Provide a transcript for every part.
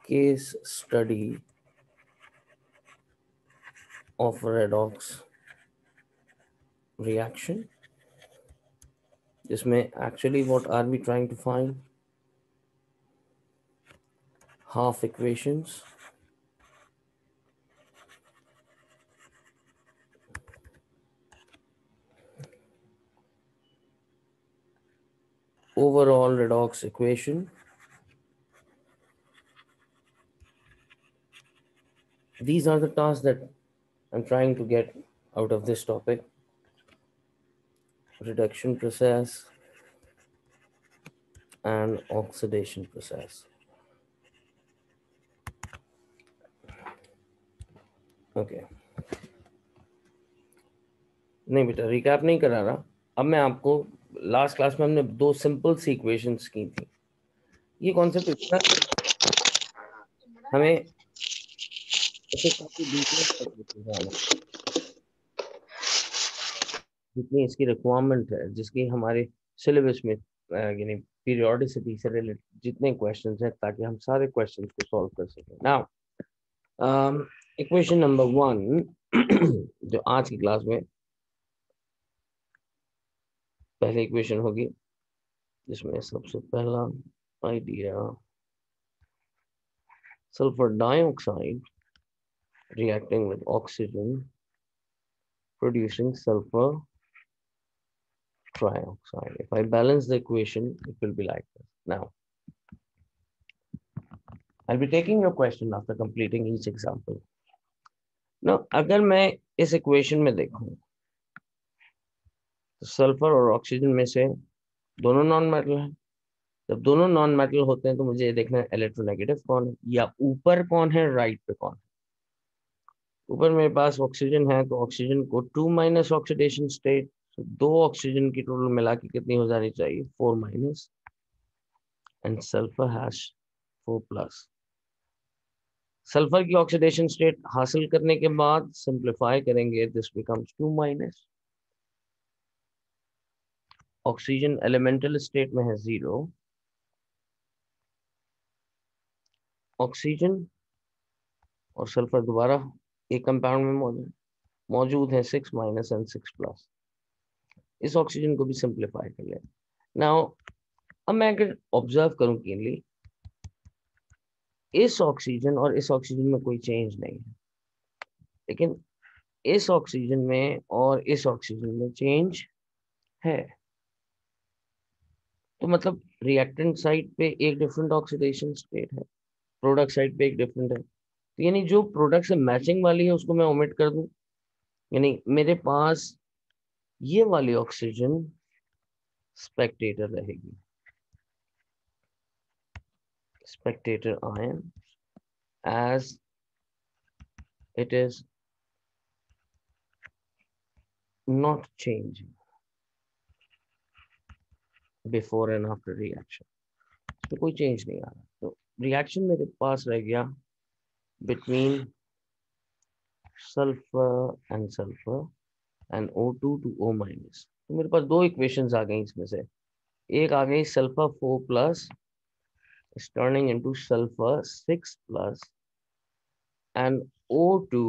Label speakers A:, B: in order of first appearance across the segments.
A: Case study of redox reaction, जिसमें actually what are we trying to find? Half equations, overall redox equation. These are the tasks that I'm trying to get out of this topic. Reduction process and oxidation process. Okay. नहीं बेटा recap नहीं करा रहा. अब मैं आपको last class में हमने दो सिंपल सी इक्वेशंस की थी. ये कॉन्सेप्ट इतना हमें जितनी इसकी रिक्वायरमेंट है, जिसकी हमारे सिलेबस में यानी पीरियोडिसिटी से रिलेटेड जितने क्वेश्चंस हैं, ताकि हम सारे क्वेश्चंस को सॉल्व कर सकें. नाउ इक्वेशन नंबर 1 जो आज की क्लास में पहली इक्वेशन होगी, जिसमें सबसे पहला idea sulphur dioxide reacting with oxygen producing sulfur trioxide. If I balance the equation, it will be like this. Now, I'll be taking your question after completing each example. Now, अगर मैं इस equation में देखूं तो sulphur और oxygen में से दोनों नॉन मेटल हैं. जब दोनों नॉन मेटल होते हैं तो मुझे ये देखना है इलेक्ट्रोनेगेटिव कौन है, या ऊपर कौन है, राइट पे कौन है. ऊपर मेरे पास ऑक्सीजन है तो ऑक्सीजन को 2- ऑक्सीडेशन स्टेट, दो ऑक्सीजन की टोटल मिला के कितनी हो जानी चाहिए, 4-, एंड सल्फर हैश 4+. सल्फर की ऑक्सीडेशन स्टेट हासिल करने के बाद सिंप्लीफाई करेंगे, this becomes 2-. Oxygen elemental state में है 0. ऑक्सीजन और सल्फर दोबारा एक कंपाउंड में मौजूद है 6- एंड 6+. इस ऑक्सीजन को भी सिंप्लीफाई कर ले. नाउ अब मैं अगर ऑब्जर्व करूं क्लीनली, इस ऑक्सीजन और इस ऑक्सीजन में कोई चेंज नहीं है, लेकिन इस ऑक्सीजन में और इस ऑक्सीजन में चेंज है. तो मतलब रिएक्टेंट साइड पे एक डिफरेंट ऑक्सीडेशन स्टेट है, प्रोडक्ट साइड पे एक डिफरेंट है. तो यानी जो प्रोडक्ट से मैचिंग वाली है उसको मैं ओमिट कर दूं, यानी मेरे पास ये वाली ऑक्सीजन स्पेक्टेटर रहेगी, spectator ion, as it is not changing before and after reaction. तो कोई चेंज नहीं आ रहा. तो रिएक्शन मेरे पास रह गया between sulfur and O2 to O-. तो मेरे पास दो इक्वेशंस आ गई इसमें से. एक आ गई sulphur 4+ is turning into sulfur 6+ and O2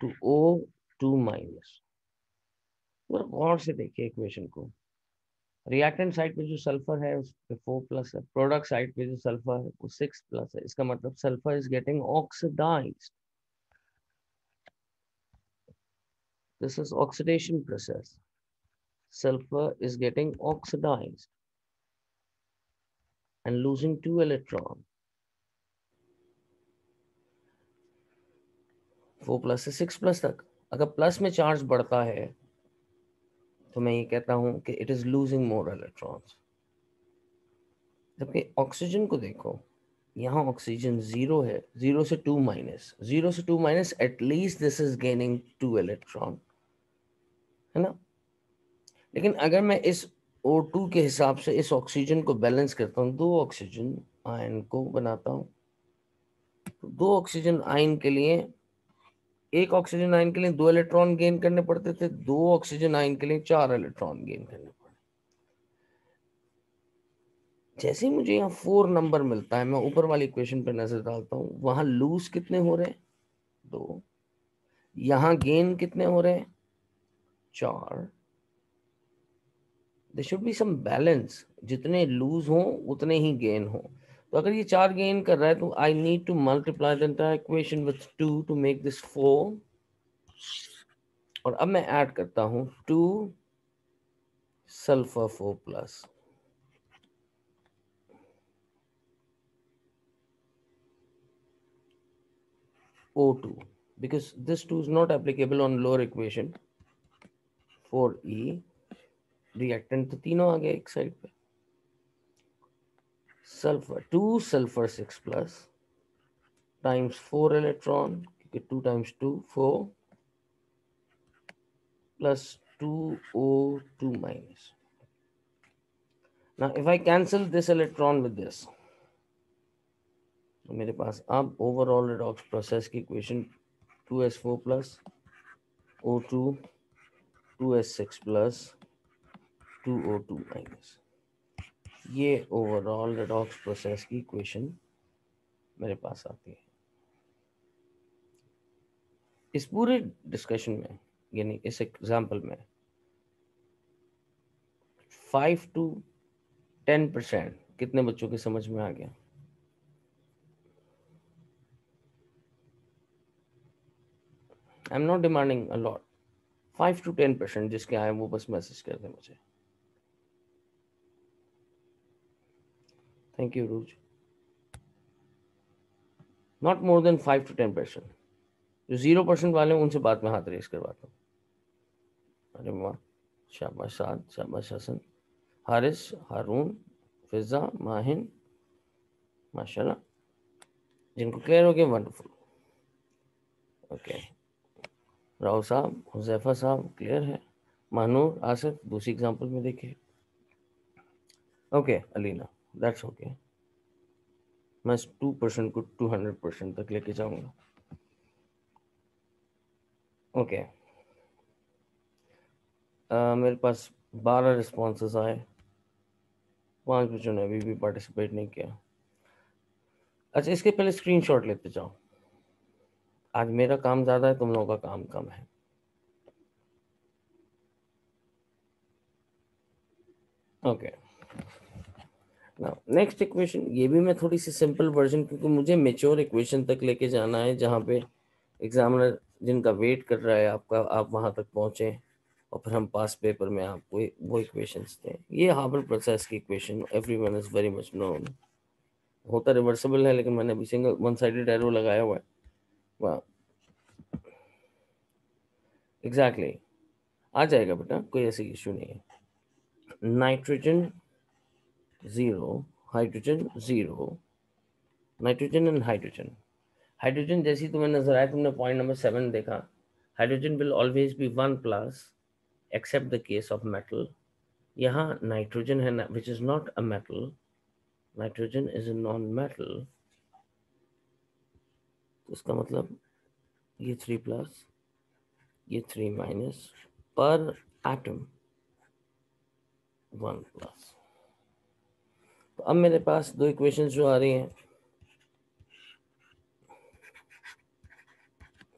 A: to O2-. गौर से देखिए इक्वेशन को. रिएक्टेंट साइड पे जो सल्फर है उस पे 4+ है, प्रोडक्ट साइड पे जो सल्फर है वो 6+ है. इसका मतलब sulphur is getting oxidised. This is oxidation process. Sulphur is getting oxidised and losing 2 electron. 4+ से 6+ तक. अगर प्लस में चार्ज बढ़ता है तो मैं ये कहता हूं कि it is losing more electrons. जबकि ऑक्सीजन को देखो, यहाँ ऑक्सीजन 0 है, 0 से 2-, 0 से 2-, at least this is gaining 2 electron, है ना. लेकिन अगर मैं इस O2 के हिसाब से इस ऑक्सीजन को बैलेंस करता हूँ, दो ऑक्सीजन आयन को बनाता हूँ, तो दो ऑक्सीजन आयन के लिए, एक ऑक्सीजन आयन के लिए 2 इलेक्ट्रॉन गेन करने पड़ते थे, दो ऑक्सीजन आयन के लिए 4 इलेक्ट्रॉन गेन करने पड़ते. जैसे ही मुझे यहाँ 4 नंबर मिलता है, मैं ऊपर वाली इक्वेशन पे नजर डालता हूँ, वहां लूज कितने हो रहे हैं? 2। यहाँ गेन कितने हो रहे हैं? 4। There should be some balance, जितने लूज हो उतने ही गेन हो। तो अगर ये 4 गेन कर रहा है तो I need to multiply the entire equation with 2 to make this 4। और अब मैं ऐड करता हूँ 2 sulphur 4 plus O2, because this 2 is not applicable on lower equation 4E। Reactant तो तीनों आ गए एक साइड पे। Sulphur 2 sulphur 6 plus times 4 electron, क्योंकि 2 times 2 4 plus 2O2 minus। Now if I cancel this electron with this, तो मेरे पास अब overall redox process की equation 2s4 plus O2 2s6 plus 2O2 minus, ये ओवरऑल रेडॉक्स प्रोसेस की equation मेरे पास आती है। इस पूरे डिस्कशन में, यानी इस एग्जाम्पल में 5 to 10% कितने बच्चों के समझ में आ गया? I am not demanding a lot, 5 to 10% जिसके आए वो बस मैसेज कर दे मुझे। Thank you ROUGE. Not more than 5 to 10%। जो 0% वाले हैं उनसे बाद में हाथ रेस करवाता हूँ। अरे वाह, शाबाश साद, शाबाश हसन, हारिस, हारून, फिजा, माहिन, माशाल्लाह। जिनको क्लियर हो गया वंडरफुल। ओके, राव साहब, हुजैफा साहब क्लियर है। मानूर, आसिफ दूसरी एग्जांपल में देखिए। Okay Alina, that's okay. मैं 2% को 200% तक लेके जाऊंगा। ओके मेरे पास 12 रिस्पॉन्सेस आए, 5 बच्चों ने अभी भी पार्टिसिपेट नहीं किया। अच्छा, इसके पहले स्क्रीनशॉट लेते जाओ। आज मेरा काम ज़्यादा है, तुम लोगों का काम कम है। ओके, नेक्स्ट इक्वेशन, ये भी मैं थोड़ी सी सिंपल वर्जन, क्योंकि मुझे मेच्योर इक्वेशन तक लेके जाना है जहाँ पे एग्जामिनर जिनका वेट कर रहा है आपका, आप वहाँ तक पहुँचे और फिर हम पास पेपर में आपको वो इक्वेशंस दें। ये हार्बर प्रोसेस की equation everyone is very much known. होता रिवर्सिबल है, लेकिन मैंने अभी सिंगल वन साइडेड एरो लगाया हुआ है। वाह, एग्जैक्टली आ जाएगा बेटा, कोई ऐसी इशू नहीं है। Nitrogen 0, hydrogen 0, nitrogen and hydrogen. Hydrogen जैसी तुम्हें नजर आए, तुमने पॉइंट नंबर 7 देखा, hydrogen will always be 1 plus except the case of metal. यहाँ नाइट्रोजन है which is not a metal, nitrogen is a non metal. तो इसका मतलब ये 3 प्लस, ये 3 माइनस, पर एटम 1 प्लस। तो अब मेरे पास दो इक्वेशंस जो आ रही हैं,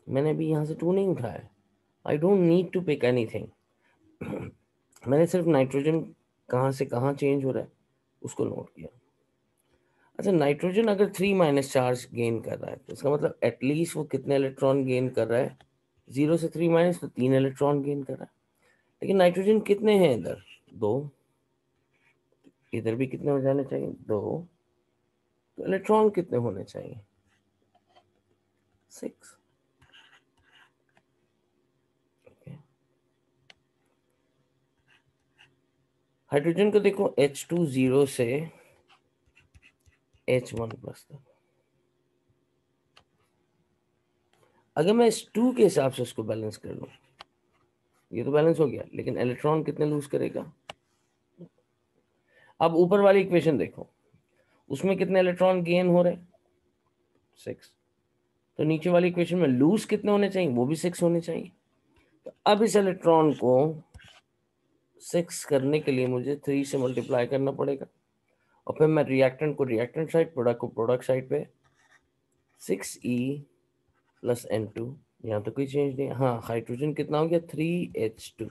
A: मैंने अभी यहाँ से 2 नहीं उठाया। I don't need to pick anything. मैंने सिर्फ नाइट्रोजन कहाँ से कहाँ चेंज हो रहा है उसको नोट किया। अच्छा, नाइट्रोजन अगर 3 माइनस चार्ज गेन कर रहा है तो इसका मतलब एटलीस्ट वो कितने इलेक्ट्रॉन गेन कर रहा है? 0 से 3 माइनस, तो 3 इलेक्ट्रॉन गेन कर रहा है। लेकिन नाइट्रोजन कितने हैं इधर? 2। इधर भी कितने हो जाने चाहिए? 2। तो इलेक्ट्रॉन कितने होने चाहिए? 6। हाइड्रोजन को देखो, H2 0 से H1 प्लस तक। अगर मैं इस 2 के हिसाब से उसको बैलेंस कर लूं, ये तो बैलेंस हो गया, लेकिन इलेक्ट्रॉन कितने लूज करेगा? अब ऊपर वाली इक्वेशन देखो, उसमें कितने इलेक्ट्रॉन गेन हो रहे? 6। तो नीचे वाली इक्वेशन में लूज कितने होने चाहिए? वो भी 6 होने चाहिए। तो अब इस इलेक्ट्रॉन को 6 करने के लिए मुझे 3 से मल्टीप्लाई करना पड़ेगा। और फिर मैं रिएक्टेंट को रिएक्टेंट साइड, प्रोडक्ट को प्रोडक्ट साइड पे 6E प्लस N2, यहाँ तो कोई चेंज नहीं। हाँ, हाइड्रोजन कितना हो गया 3H2,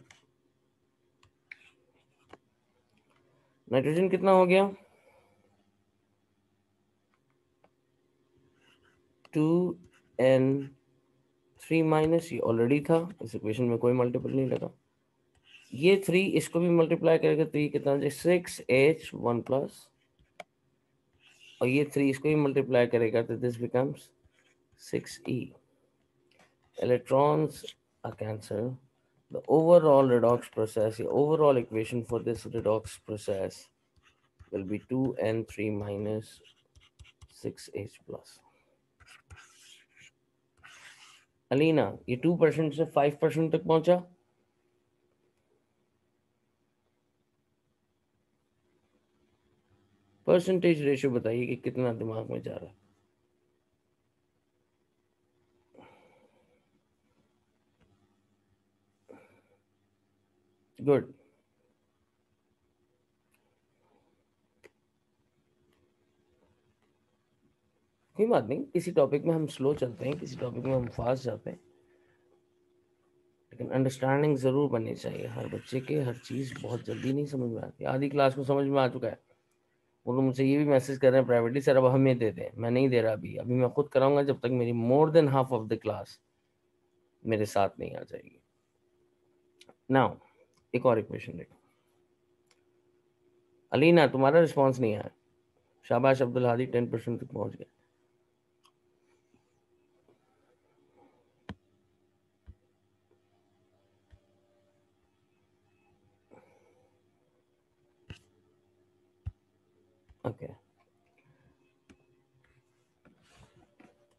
A: नाइट्रोजन कितना हो गया 2N3 माइनस, ये ऑलरेडी था इस इक्वेशन में, कोई मल्टीपल नहीं लगा। ये 3 इसको भी मल्टीप्लाई करेगा तो ये कितना हो जाएगा 6H1 प्लस, और ये 3 इसको भी मल्टीप्लाई करेगा तो this becomes 6E। Electrons are cancelled. The overall redox process, the overall equation for this redox process will be 2N3 minus 6H plus. Alina, ये 2% से 5% तक पहुंचा। परसेंटेज रेशियो बताइए कि कितना दिमाग में जा रहा है। गुड, कोई बात नहीं, किसी टॉपिक में हम स्लो चलते हैं, किसी टॉपिक में हम फास्ट जाते हैं, लेकिन अंडरस्टैंडिंग जरूर बननी चाहिए। हर बच्चे के हर चीज़ बहुत जल्दी नहीं समझ में आती। आधी क्लास को समझ में आ चुका है, वो लोग मुझसे ये भी मैसेज कर रहे हैं प्राइवेटली, सर अब हमें दे दें। मैं नहीं दे रहा अभी, अभी मैं खुद कराऊंगा जब तक मेरी more than half of the class मेरे साथ नहीं आ जाएगी। नाउ एक और इक्वेशन देखो। अलीना, तुम्हारा रिस्पॉन्स नहीं आया। शाबाश अब्दुल हादी, 10% तक पहुंच गए। ओके,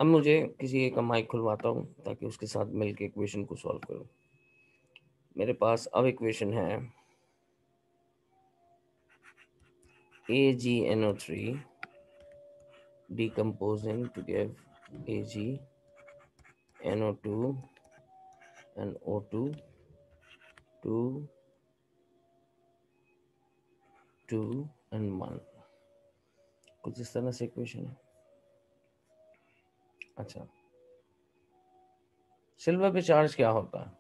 A: अब मुझे किसी एक का माइक खुलवाता हूँ ताकि उसके साथ मिलकर इक्वेशन को सॉल्व करूँ। मेरे पास अब इक्वेशन है AgNO3 decomposing to give AgNO2 and O2 2 2 and 1, कुछ इस तरह से इक्वेशन है। अच्छा, सिल्वर पे चार्ज क्या होता है?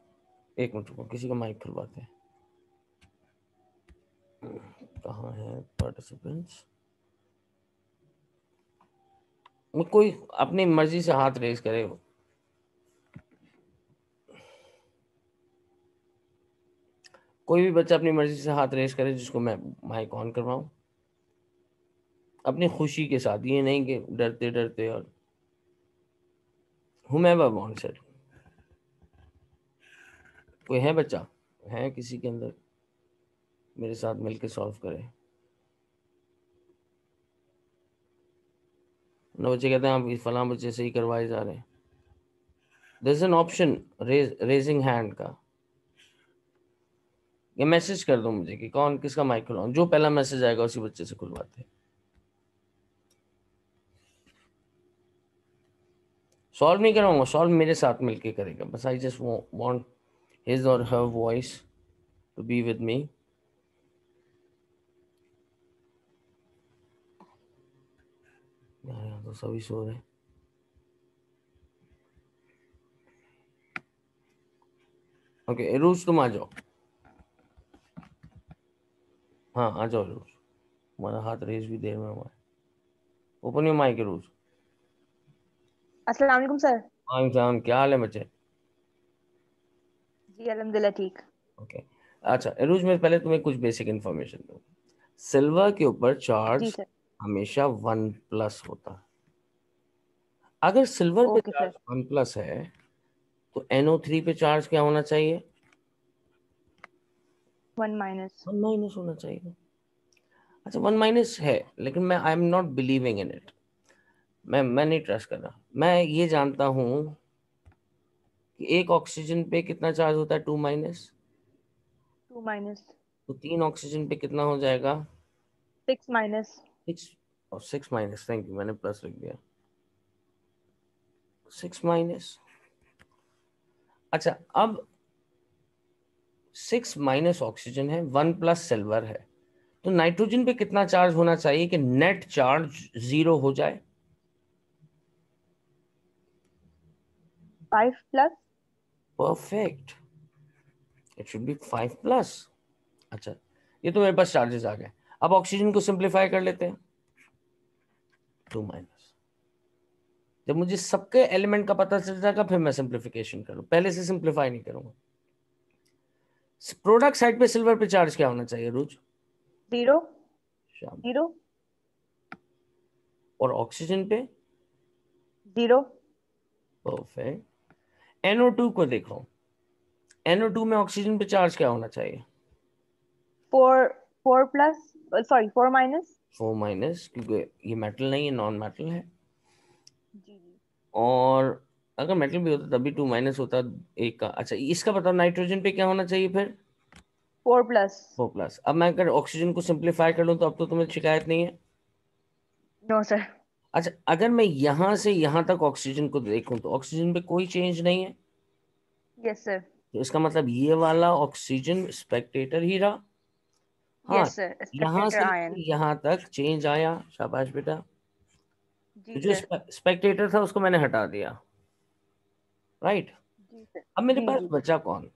A: एक मिनट रुको, किसी का माइक खुलवाते हैं। कहाँ है पार्टिसिपेंट्स? कोई अपनी मर्जी से हाथ रेज करे, कोई भी बच्चा अपनी मर्जी से हाथ रेज करे जिसको मैं माइक ऑन करवाऊं, अपनी खुशी के साथ, ये नहीं कि डरते डरते। और whomever wants it, कोई है बच्चा है किसी के अंदर मेरे साथ मिलके सॉल्व करे? ना बच्चे कहते हैं आप फलां बच्चे से ही करवाए जा रहे हैं। There is an option raising hand का, या मैसेज कर दो मुझे कि कौन किसका माइक खुलवाऊं। जो पहला मैसेज आएगा उसी बच्चे से खुलवाते हैं। सॉल्व नहीं कराऊंगा, सॉल्व मेरे साथ मिलके करेगा बस। I just want his or her voice to be with me. यहाँ तो सभी सो रहे हैं। ओके इरूज, तुम आ जाओ। हाँ आ जाओ इरूज, तुम्हारा हाथ रेज भी देर में हुआ है। ओपन योर माइक इरूज।
B: अस्सलाम वालेकुम सर।
A: हाँ, क्या हाल है बच्चे?
B: जी अल्हम्दुलिल्लाह ठीक।
A: ओके, अच्छा इरूज, मैं पहले तुम्हें कुछ बेसिक इन्फॉर्मेशन दूँ। सिल्वर के ऊपर
B: जी
A: चार्ज
B: सर।
A: हमेशा 1+ होता है। अगर सिल्वर पे
B: ओके
A: चार्ज
B: सर।
A: 1+ है तो NO3 पे चार्ज क्या होना चाहिए?
B: 1 -
A: 1- होना चाहिए। अच्छा 1- है, लेकिन मैं I am not believing in it. मैं नहीं ट्रस्ट कर रहा। मैं ये जानता हूँ कि एक ऑक्सीजन पे कितना चार्ज होता है 2-।
B: 2 -
A: तो 3 ऑक्सीजन पे कितना हो जाएगा?
B: 6 -
A: 6। और 6-, थैंक यू, मैंने प्लस लिख दिया। 6-। अच्छा, अब 6- ऑक्सीजन है, 1+ सिल्वर है, तो नाइट्रोजन पे कितना चार्ज होना चाहिए कि नेट चार्ज 0 हो जाए?
B: 5 plus.
A: Perfect, it should be 5+। अच्छा, ये तो मेरे पास चार्जेस आ गए। अब ऑक्सीजन को सिंप्लीफाई कर लेते हैं। 2-। जब मुझे सबके एलिमेंट का पता चल जाएगा फिर मैं सिंप्लीफिकेशन करूँ, पहले से सिंप्लीफाई नहीं करूंगा। प्रोडक्ट साइड पे सिल्वर पे चार्ज क्या होना चाहिए रोज?
B: 0
A: शाम।
B: 0
A: और ऑक्सीजन पे?
B: 0।
A: परफेक्ट। NO2 को देखो, NO2 में ऑक्सीजन पे चार्ज क्या होना चाहिए?
B: 4 4 प्लस, सॉरी 4 माइनस।
A: 4-, क्योंकि ये मेटल नहीं है, नॉन मेटल है।
B: जी जी।
A: और अगर मेटल भी होता तभी 2- होता एक का। अच्छा, इसका बताओ नाइट्रोजन पे क्या होना चाहिए फिर?
B: 4 प्लस।
A: 4+। अब मैं अगर ऑक्सीजन को सिंप्लीफाई कर लूं तो अब तो तुम्हें शिकायत नहीं है।
B: No sir.
A: अच्छा, अगर मैं यहां से यहां तक ऑक्सीजन को देखूं तो ऑक्सीजन पे कोई चेंज नहीं है,
B: यस सर।
A: तो इसका मतलब ये वाला ऑक्सीजन स्पेक्टेटर ही रहा। हाँ,
B: यस सर,
A: यहां
B: स्पेक्टेटर
A: से
B: आयन।
A: यहां तक चेंज आया, शाबाश बेटा। तो
B: जी
A: जो
B: सर।
A: स्पेक्टेटर था उसको मैंने हटा दिया, राइट।
B: जी सर।
A: अब मेरे
B: जी
A: पास
B: जी।
A: बचा कौन?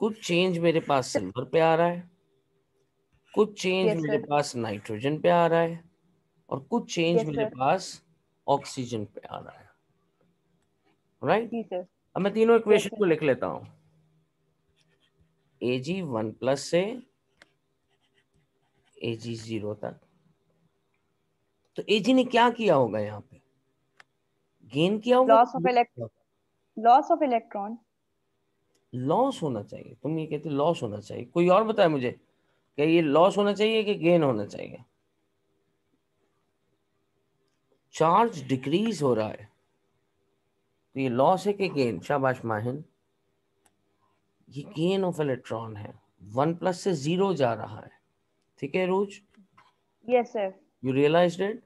A: कुछ चेंज मेरे पास सिल्वर पे आ रहा है, कुछ चेंज
B: यस
A: मेरे
B: सर।
A: पास नाइट्रोजन पे आ रहा है, और कुछ चेंज
B: यस
A: मेरे
B: सर।
A: पास ऑक्सीजन पे आ रहा है, राइट।
B: जी सर।
A: अब मैं तीनों
B: यस
A: इक्वेशन
B: सर।
A: को लिख लेता हूं। Ag 1+ से Ag 0 तक। तो Ag ने क्या किया होगा यहाँ पे? गेन किया होगा
B: लॉस
A: कि
B: of loss of electron.
A: Loss होना चाहिए? तुम ये कहते लॉस होना चाहिए, कोई और बताए मुझे, क्या ये लॉस होना चाहिए कि गेन होना चाहिए? चार्ज डिक्रीज हो रहा है तो ये लॉस है कि गेन? शाबाश माहिन, ये गेन ऑफ इलेक्ट्रॉन है। 1+ से 0 जा रहा है, ठीक है Rose?
B: Yes sir.
A: You realised it?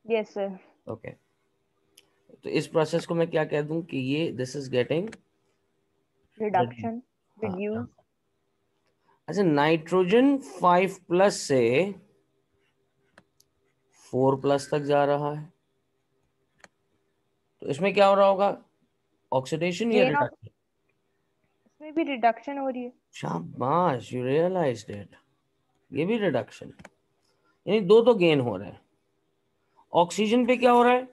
B: Yes sir.
A: Okay. तो इस प्रोसेस को मैं क्या कह दूं कि ये दिस इज गेटिंग।
B: रिडक्शन।
A: हाँ हाँ।
B: रिड्यूस।
A: अच्छा, नाइट्रोजन 5+ से 4+ तक जा रहा है, तो इसमें क्या हो रहा होगा? ऑक्सीडेशन या
B: गेन ऑफ,
A: रिडक्शन?
B: इसमें भी रिडक्शन हो रही है।
A: शाबाश, यू रियलाइज्ड इट। ये भी रिडक्शन, यानी दो तो गेन हो रहे हैं। ऑक्सीजन पे क्या हो रहा है?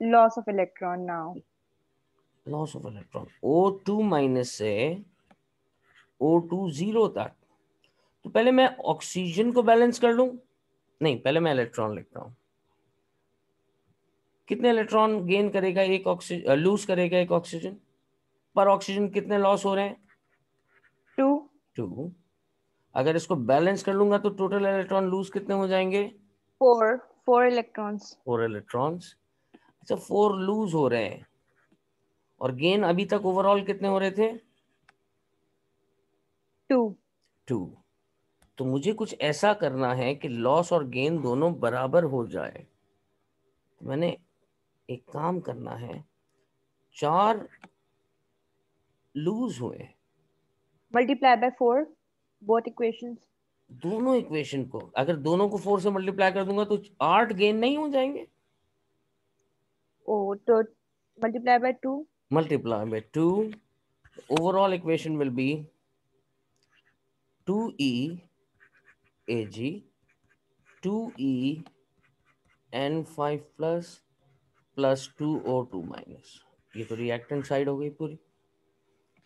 B: Loss of electron now.
A: Loss of electron. O2- से O2 0 तक। तो पहले मैं ऑक्सीजन को बैलेंस कर लूं, नहीं पहले मैं इलेक्ट्रॉन लिखता हूं। कितने इलेक्ट्रॉन गेन करेगा एक ऑक्सीजन, लूज करेगा एक ऑक्सीजन? पर ऑक्सीजन कितने लॉस हो रहे हैं?
B: 2।
A: 2। अगर इसको बैलेंस कर लूंगा तो टोटल इलेक्ट्रॉन लूज कितने हो जाएंगे?
B: 4। 4 इलेक्ट्रॉन्स।
A: 4 इलेक्ट्रॉन्स। अच्छा, 4 लूज हो रहे हैं, और गेन अभी तक ओवरऑल कितने हो रहे थे?
B: 2।
A: 2। तो मुझे कुछ ऐसा करना है कि लॉस और गेन दोनों बराबर हो जाए। तो मैंने एक काम करना है, 4 लूज हुए,
B: मल्टीप्लाई बाय 4 बोथ इक्वेशंस।
A: दोनों इक्वेशन को अगर दोनों को 4 से मल्टीप्लाई कर दूंगा तो 8 गेन नहीं हो जाएंगे?
B: ओ तो multiply by 2।
A: Multiply by 2, overall equation will be 2E Ag 2E N5+ plus 2O2-। ये तो रिएक्टेंट साइड हो गई पूरी।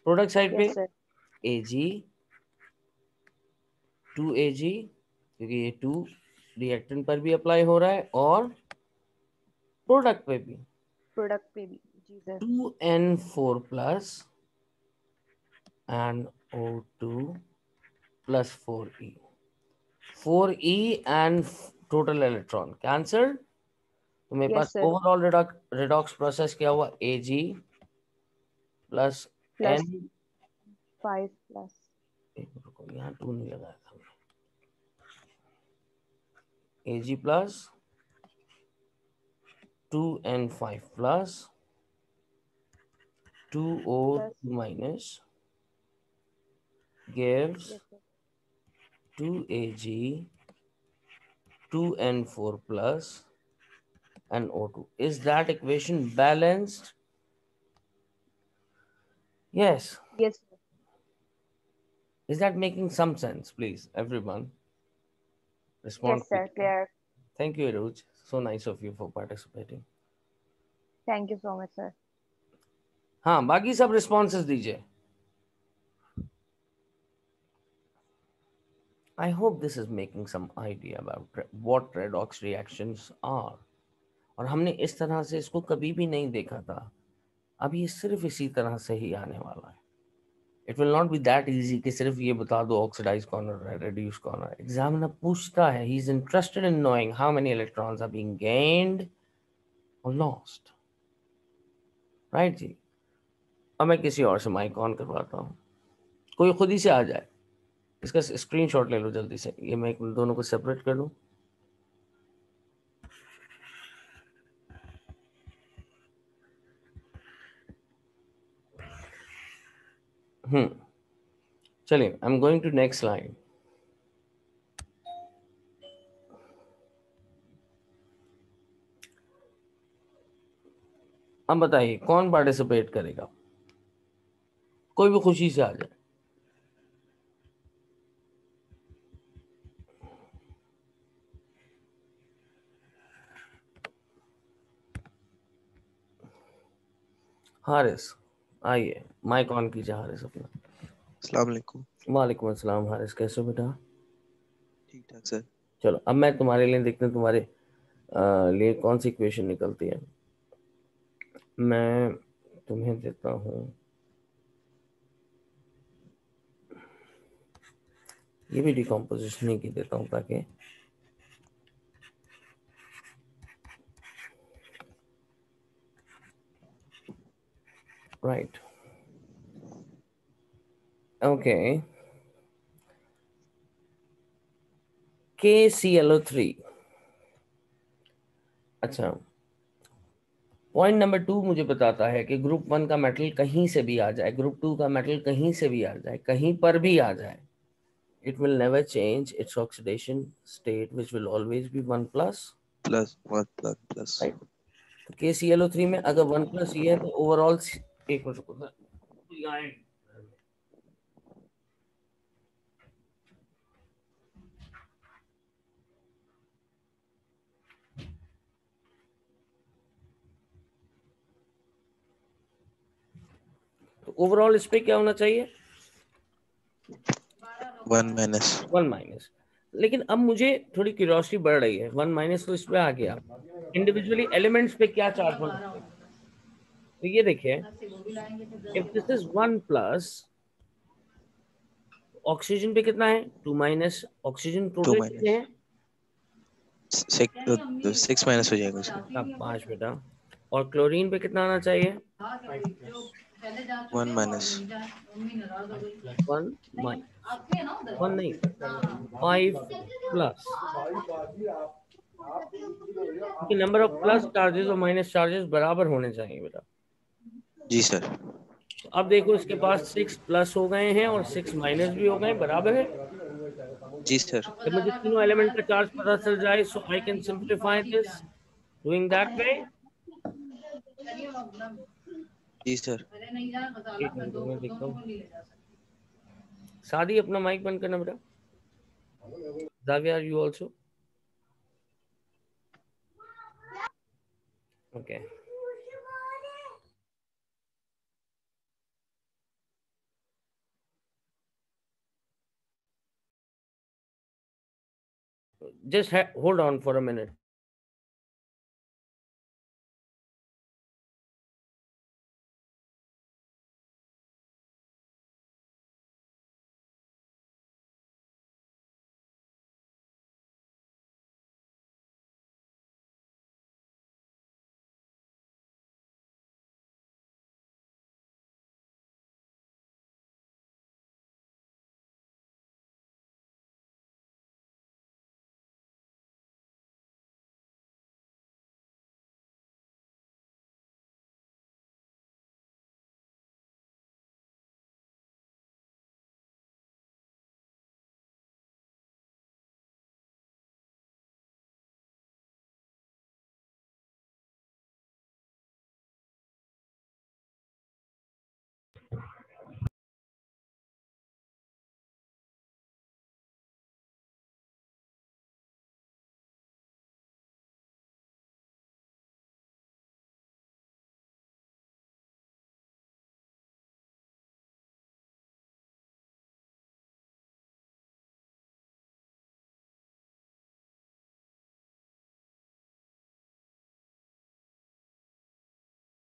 A: प्रोडक्ट साइड पे
B: यस सर।
A: Ag 2Ag, क्योंकि ये 2 रिएक्टेंट पर भी अप्लाई हो रहा है और प्रोडक्ट पे भी।
B: प्रोडक्ट पे भी। जी sir.
A: 2N4+ and O2 plus 4E। 4E and total electron cancelled, तो मेरे
B: यस
A: पास
B: सर।
A: ओवरऑल रिडॉक्स प्रोसेस क्या हुआ? Ag plus
B: plus
A: N,
B: 5 plus.
A: रुको यहाँ 2 नहीं लगाया था। Ag plus 2N5 plus
B: plus
A: 2O2 minus gives
B: Yes, sir.
A: 2Ag 2N4 plus and O2. Is that equation balanced? Yes.
B: Yes, sir.
A: Is that making some sense? Please, everyone, respond
B: Yes, sir.
A: quickly.
B: Clear.
A: Thank you, Aruj. So nice of you for participating.
B: Thank you so much, sir.
A: हाँ, बाकी सब responses दीजिए. I hope this is making some idea about what redox reactions are. और हमने इस तरह से इसको कभी भी नहीं देखा था. अब ये सिर्फ इसी तरह से ही आने वाला है. It will not be that easy कि सिर्फ ये बता दो oxidized कौन है, reduced कौन है. Examiner पूछता है, he is interested in knowing how many electrons are being gained or lost. Right जी. अब मैं किसी और से माइक ऑन करवाता हूँ. कोई खुद ही से आ जाए. इसका स्क्रीनशॉट ले लो जल्दी से. ये मैं दोनों को सेपरेट कर लूँ. चलिए, I am going to next line. अब बताइए कौन पार्टिसिपेट करेगा. कोई भी खुशी से आ जाए. हारिस आइए, माइक ऑन कीजिए हारिस अपना.
C: अस्सलाम वालेकुम।
A: वालेकुम अस्सलाम. हारिस कैसे हो बेटा?
C: ठीक ठाक सर।
A: चलो अब मैं तुम्हारे लिए देखते हैं तुम्हारे लिए कौन सी इक्वेशन निकलती है. मैं तुम्हें देता हूँ, ये भी डिकम्पोजिशन ही की देता हूँ ताकि राइट. Okay, KClO3. अच्छा, पॉइंट नंबर 2 मुझे बताता है कि ग्रुप 1 का मेटल कहीं से भी आ जाए, ग्रुप 2 का मेटल कहीं से भी आ जाए, कहीं पर भी आ जाए, it will never change its oxidation state, which will always be 1 plus.
C: Plus 1 plus plus.
A: Right. तो KClO3 में अगर 1 प्लस ये है तो ओवरऑल एक मिनट रुको. तो ओवरऑल इस पे क्या होना चाहिए?
C: 1 माइनस
A: 1 माइनस. लेकिन अब मुझे थोड़ी क्यूरियोसिटी बढ़ रही है. 1 माइनस तो इस पे आ गया, इंडिविजुअली एलिमेंट्स पे क्या चार्ज होना चाहिए? तो ये देखिए, if this is 1 plus, oxygen पे कितना है? 2 माइनस. ऑक्सीजन
C: 2
A: टोटल कितने
C: माइनस
A: हैं?
C: 6 माइनस हो जाएगा उसका।
A: 5 बेटा. और क्लोरीन पे कितना आना चाहिए?
C: 1 माइनस
A: 1 माइनस. 1 नहीं, 5 प्लस. क्योंकि नंबर ऑफ प्लस चार्जेस और माइनस चार्जेस बराबर होने चाहिए बेटा.
C: जी सर।
A: तो अब देखो इसके पास 6 प्लस हो गए हैं और 6 माइनस भी हो गए, बराबर है.
C: जी सर।
A: जब मुझे तीनों एलिमेंट का चार्ज पता चल जाए, so I can simplify this doing that way.
C: जी सर।
A: एक मिनट मैं देखता हूँ. शादी अपना माइक बंद करना बेटा. Javiya, are you also okay? Just hold on for a minute.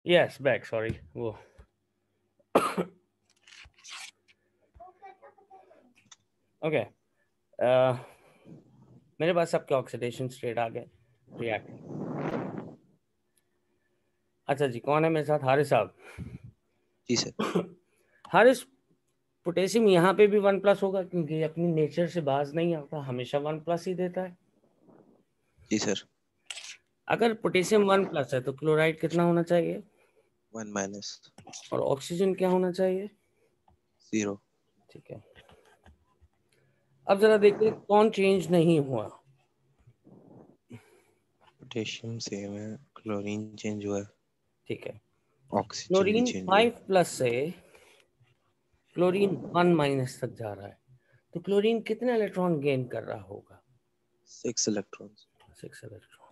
A: Yes back, sorry वो ओके मेरे पास सबके ऑक्सीडेशन स्टेट आ गए रिएक्ट। अच्छा जी, कौन है मेरे साथ? हारिस साहब।
C: जी सर।
A: हारिस, पोटेशियम यहाँ पे भी 1+ होगा क्योंकि अपनी नेचर से बाज नहीं आता, हमेशा 1+ ही देता है।
C: जी सर।
A: अगर पोटेशियम 1+ है तो क्लोराइड कितना होना चाहिए?
C: 1 -
A: और ऑक्सीजन क्या होना चाहिए?
C: 0।
A: ठीक है, अब जरा देखिए कौन चेंज नहीं हुआ।
C: पोटेशियम सेम है, क्लोरीन चेंज हुआ है,
A: ठीक है,
C: ऑक्सीजन भी
A: क्लोरीन
C: चेंज हुआ है।
A: 5+ से क्लोरीन 1- तक जा रहा है, तो क्लोरीन कितने इलेक्ट्रॉन गेन कर रहा होगा?
C: 6 इलेक्ट्रॉन्स।
A: 6 इलेक्ट्रॉन।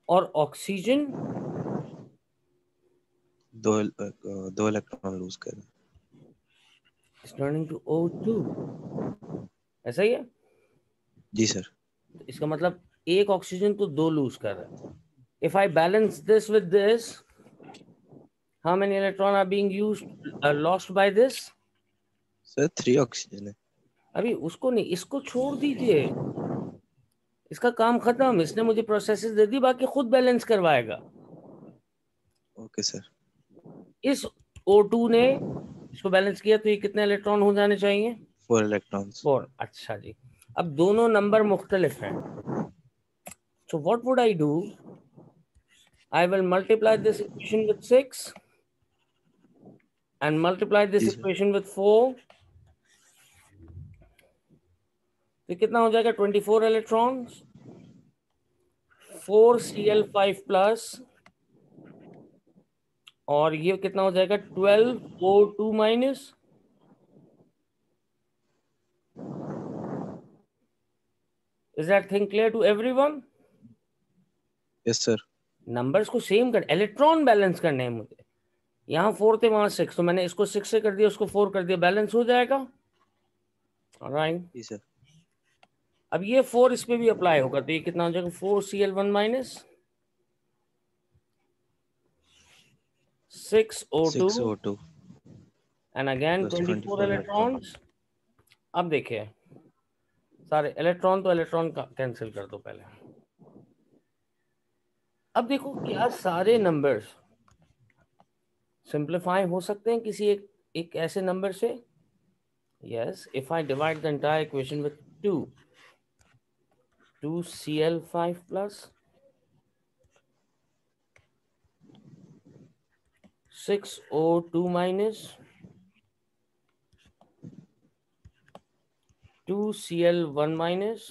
A: और ऑक्सीजन
C: 2 इलेक्ट्रॉन लूज कर।
A: इज टर्निंग टू O2, ऐसा ही है?
C: जी सर।
A: तो इसका मतलब एक ऑक्सीजन तो 2 लूज कर रहा है। If I balance this with this, how many electron are being used lost by this?
C: Sir 3 oxygen है।
A: अभी उसको नहीं, इसको छोड़ दीजिए, इसका काम खत्म, इसने मुझे प्रोसेसेस दे दी, बाकी खुद बैलेंस करवाएगा।
C: Okay sir.
A: इस O2 ने इसको बैलेंस किया तो ये कितने इलेक्ट्रॉन हो जाने चाहिए?
C: 4 इलेक्ट्रॉन्स।
A: 4। अच्छा जी, अब दोनों नंबर मुख्तलिफ हैं, so what would I do? I will multiply this equation with 6 and multiply this
C: जी सर।
A: equation with 4, तो कितना हो जाएगा? 24 इलेक्ट्रॉन्स, 4Cl5+, और ये कितना हो जाएगा? 12O2-। Is that thing clear to everyone?
C: Yes sir.
A: Numbers को सेम कर, इलेक्ट्रॉन बैलेंस करने हैं मुझे। यहाँ 4 थे, वहां 6, तो मैंने इसको 6 से कर दिया, उसको 4 कर दिया, बैलेंस हो जाएगा। ऑलराइट,
C: जी सर।
A: अब ये 4 इस पे भी अप्लाई होगा, तो ये कितना हो जाएगा? 4Cl1- 6O2
C: 6O2
A: and again
C: plus
A: 24
C: 24 electron.
A: Electrons. अब देखिए, सारे इलेक्ट्रॉन तो इलेक्ट्रॉन का कैंसिल कर दो पहले। अब देखो क्या सारे नंबर्स सिंप्लीफाई हो सकते हैं किसी एक ऐसे नंबर से? Yes, if I divide the entire equation with 2Cl5+, 6O2- 2Cl1-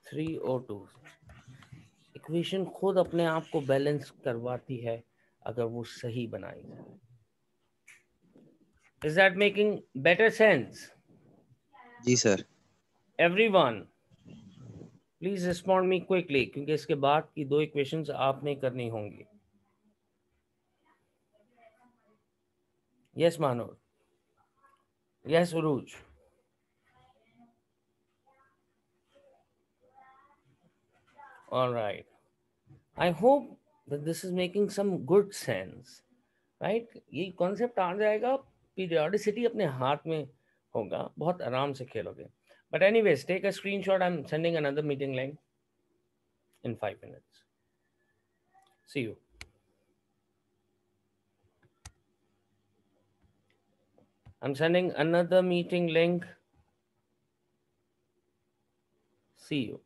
A: 3O2, equation खुद अपने आप को बैलेंस करवाती है अगर वो सही बनाई जाए। Is that making better sense?
C: जी sir.
A: Everyone please respond me quickly, क्योंकि इसके बाद की 2 इक्वेशंस आपने करनी होंगी। यस मानो, yes Urooj. All right. I hope that this is making some good sense, right? ये कॉन्सेप्ट आ जाएगा, पीरियोडिसिटी अपने हाथ में होगा, बहुत आराम से खेलोगे। But anyways, take a screenshot. I'm sending another meeting link in 5 minutes. See you. I'm sending another meeting link. See you.